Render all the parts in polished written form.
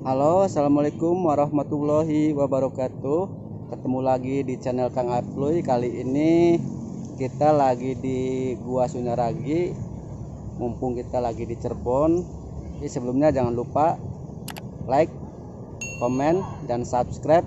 Halo, assalamualaikum warahmatullahi wabarakatuh. Ketemu lagi di channel Kang Apluy. Kali ini kita lagi di Gua Sunyaragi. Mumpung kita lagi di Cirebon. Jadi sebelumnya jangan lupa like, komen, dan subscribe.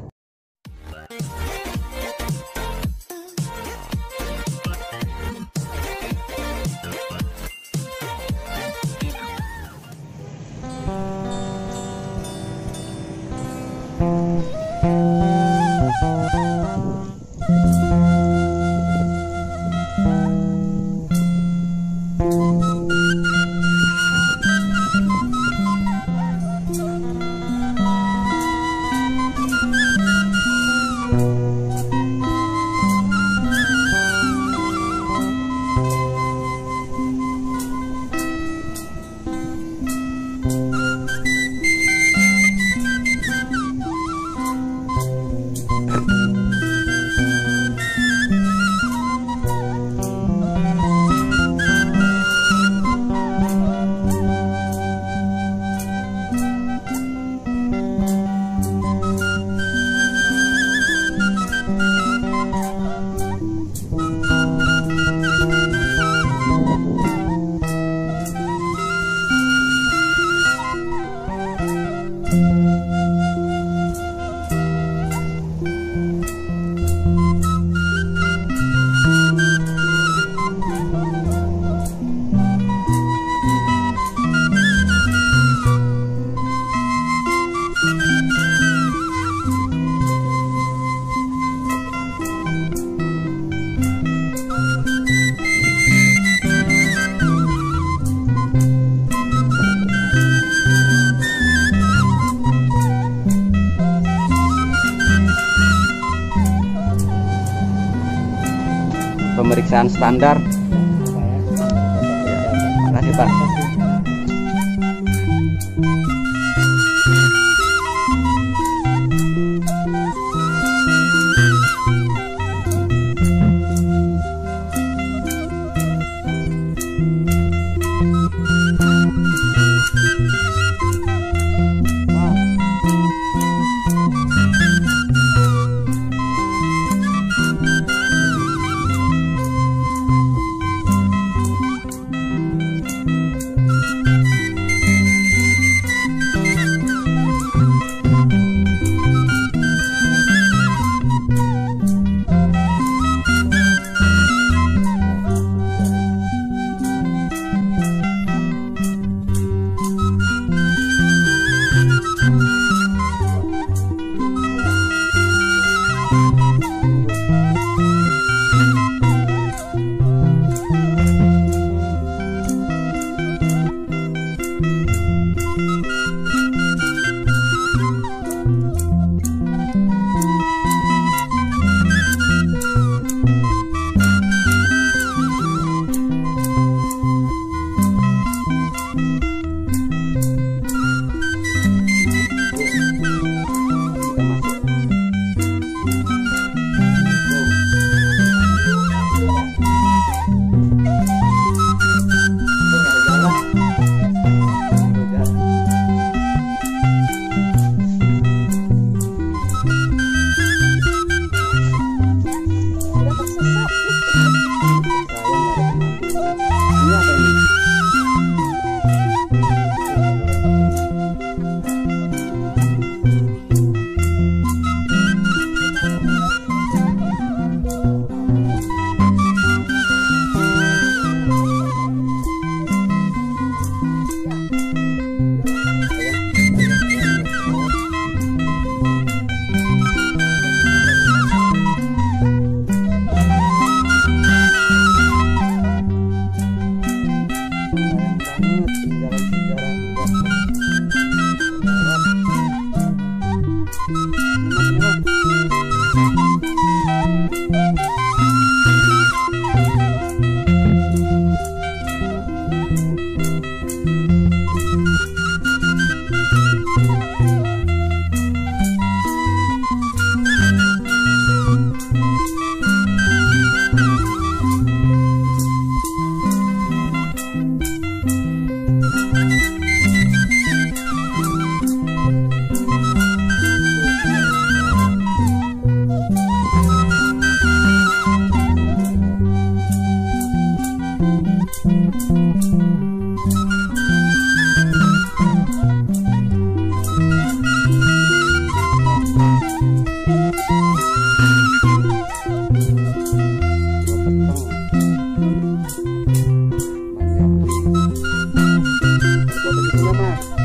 Pemeriksaan standar. Terima kasih, Pak. sama-sama.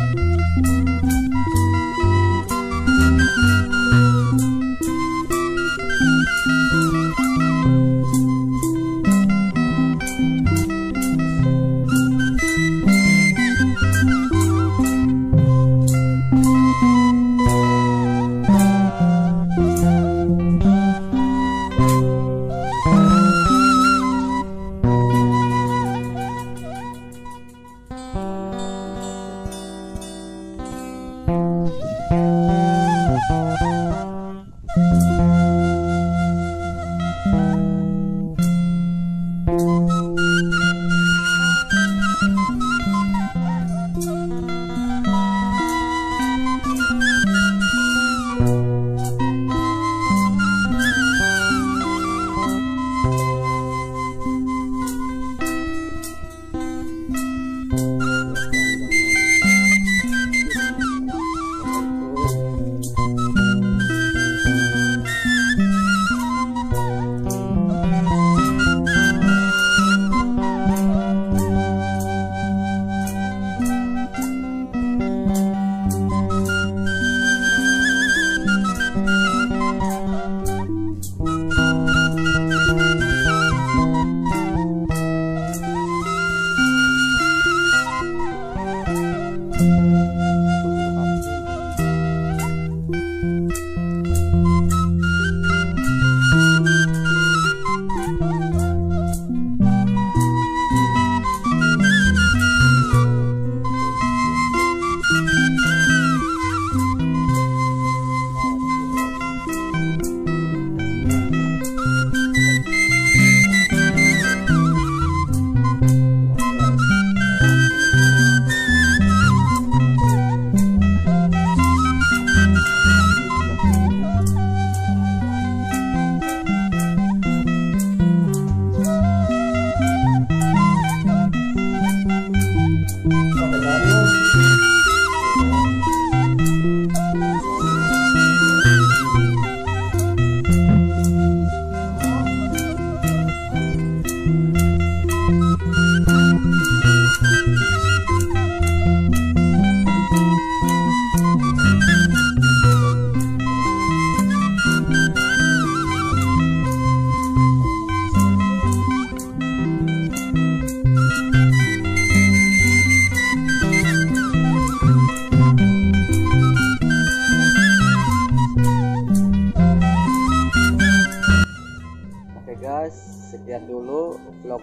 Sekian dulu vlog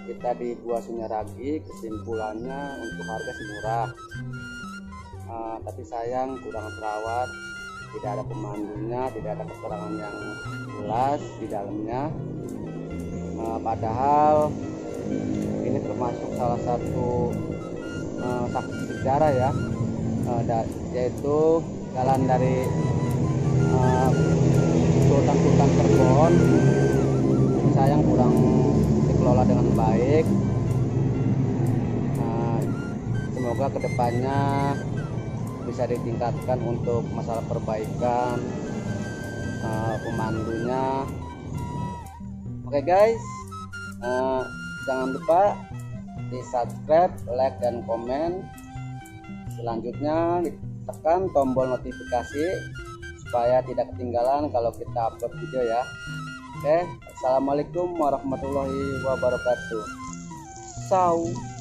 kita di Gua Sunyaragi. Kesimpulannya untuk harga sih murah, tapi sayang kurang terawat, tidak ada pemandunya, tidak ada keterangan yang jelas di dalamnya. Padahal ini termasuk salah satu saksi sejarah ya, yaitu jalan dari sultan Cirebon. Sayang kurang dikelola dengan baik. Semoga kedepannya bisa ditingkatkan untuk masalah perbaikan pemandunya. Oke guys, jangan lupa di subscribe, like, dan komen. Selanjutnya tekan tombol notifikasi supaya tidak ketinggalan kalau kita upload video ya. Oke, assalamualaikum warahmatullahi wabarakatuh. Ciao.